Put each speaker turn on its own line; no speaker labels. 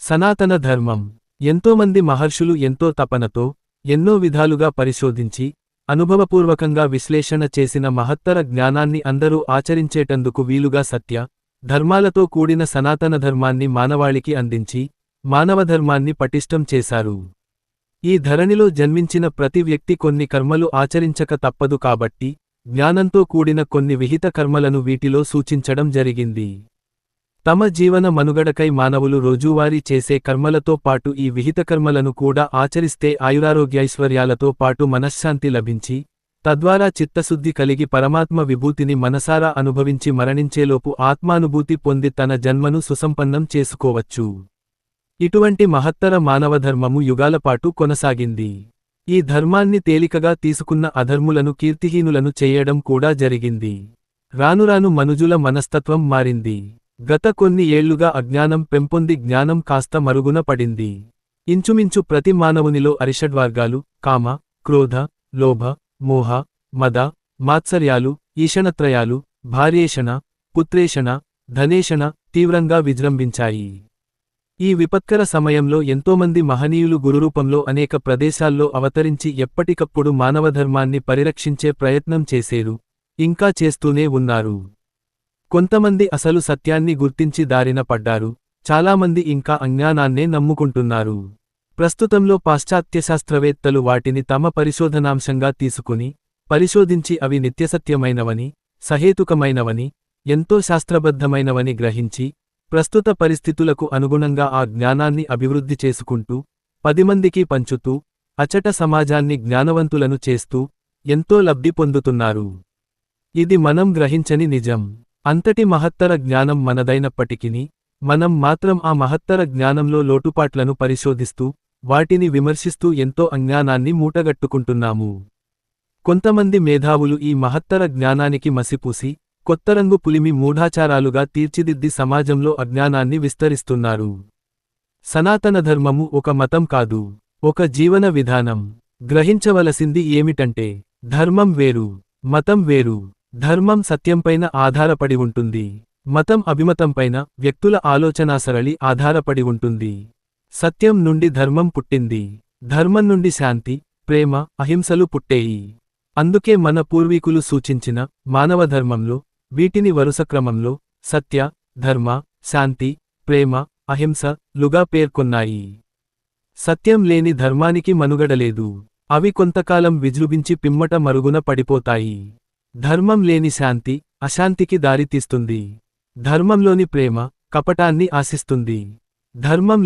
సనాతన ధర్మం. ఎంతోమంది మహర్షులు ఎంతో తపనతో, ఎన్నో విధాలుగా పరిశోధించి, అనుభవపూర్వకంగా విశ్లేషణ చేసిన మహత్తర జ్ఞానాన్ని అందరూ ఆచరించేటందుకు వీలుగా సత్య, ధర్మాలతో కూడిన సనాతన ధర్మాన్ని మానవాళికి అందించి, మానవధర్మాన్ని పటిష్టం చేశారు. ఈ ధరణిలో జన్మించిన ప్రతి వ్యక్తి కొన్ని కర్మలు ఆచరించక తప్పదు కాబట్టి, జ్ఞానంతో కూడిన కొన్ని విహిత కర్మలను వీటిలో సూచించడం జరిగింది. తమ జీవన మనుగడకై మానవులు రోజూవారీ చేసే కర్మలతో పాటు ఈ విహిత కర్మలను కూడా ఆచరిస్తే ఆయురారోగ్యైశ్వర్యాలతో పాటు మనశ్శాంతి లభించి, తద్వారా చిత్తశుద్ధి కలిగి పరమాత్మ విభూతిని మనసారా అనుభవించి మరణించేలోపు ఆత్మానుభూతి పొంది తన జన్మను సుసంపన్నం చేసుకోవచ్చు. ఇటువంటి మహత్తర మానవధర్మము యుగాలపాటు కొనసాగింది. ఈ ధర్మాన్ని తేలికగా తీసుకున్న అధర్ములను కీర్తిహీనులను చేయడం కూడా జరిగింది. రానురాను మనుజుల మనస్తత్వం మారింది. గత కొన్ని ఏళ్లుగా అజ్ఞానం పెంపొంది జ్ఞానం కాస్త మరుగున పడింది. ఇంచుమించు ప్రతి మానవునిలో అరిషడ్వర్గాలు కామ, క్రోధ, లోభ, మోహ, మద, మాత్సర్యాలు, ఈషణత్రయాలు, భార్యేషణ, పుత్రేషణ, ధనేషణ తీవ్రంగా విజృంభించాయి. ఈ విపత్కర సమయంలో ఎంతోమంది మహనీయులు గురురూపంలో అనేక ప్రదేశాల్లో అవతరించి ఎప్పటికప్పుడు మానవధర్మాన్ని పరిరక్షించే ప్రయత్నం చేసేరు, ఇంకా చేస్తూనే ఉన్నారు. కొంతమంది అసలు సత్యాన్ని గుర్తించి దారిన పడ్డారు, చాలామంది ఇంకా అజ్ఞానాన్నే నమ్ముకుంటున్నారు. ప్రస్తుతంలో పాశ్చాత్య శాస్త్రవేత్తలు వాటిని తమ పరిశోధనాంశంగా తీసుకుని, పరిశోధించి అవి నిత్యసత్యమైనవని, సహేతుకమైనవని, ఎంతో శాస్త్రబద్ధమైనవని గ్రహించి, ప్రస్తుత పరిస్థితులకు అనుగుణంగా ఆ జ్ఞానాన్ని అభివృద్ధి చేసుకుంటూ, 10 మందికి పంచుతూ, అచట సమాజాన్ని జ్ఞానవంతులను చేస్తూ, ఎంతో లబ్ధి పొందుతున్నారు. ఇది మనం గ్రహించని నిజం. అంతటి మహత్తర జ్ఞానం మనదైనప్పటికిని, మనం మాత్రం ఆ మహత్తర జ్ఞానంలో లోటుపాట్లను పరిశోధిస్తూ, వాటిని విమర్శిస్తూ ఎంతో అజ్ఞానాన్ని మూటగట్టుకుంటున్నాము. కొంతమంది మేధావులు ఈ మహత్తర జ్ఞానానికి మసిపూసి, కొత్తరంగు పులిమి మూఢాచారాలుగా తీర్చిదిద్ది సమాజంలో అజ్ఞానాన్ని విస్తరిస్తున్నారు. సనాతన ధర్మము ఒక మతం కాదు, ఒక జీవన విధానం. గ్రహించవలసింది ఏమిటంటే, ధర్మం వేరు, మతం వేరు. ధర్మం సత్యంపైన ఆధారపడి ఉంటుంది. మతం అభిమతంపైన, వ్యక్తుల ఆలోచనాసరళి ఆధారపడి ఉంటుంది. సత్యం నుండి ధర్మం పుట్టింది. ధర్మం నుండి శాంతి, ప్రేమ, అహింసలు పుట్టేయి. అందుకే మన పూర్వీకులు సూచించిన మానవధర్మంలో వీటిని వరుసక్రమంలో సత్య, ధర్మ, శాంతి, ప్రేమ, అహింస లుగా పేర్కొన్నాయి. సత్యం లేని ధర్మానికి మనుగడలేదు. అవి కొంతకాలం విజృంభించి పిమ్మట మరుగున పడిపోతాయి. ధర్మం లేని శాంతి, అశాంతికి దారితీస్తుంది. ధర్మంలోని ప్రేమ, కపటాన్ని ఆశిస్తుంది. ధర్మం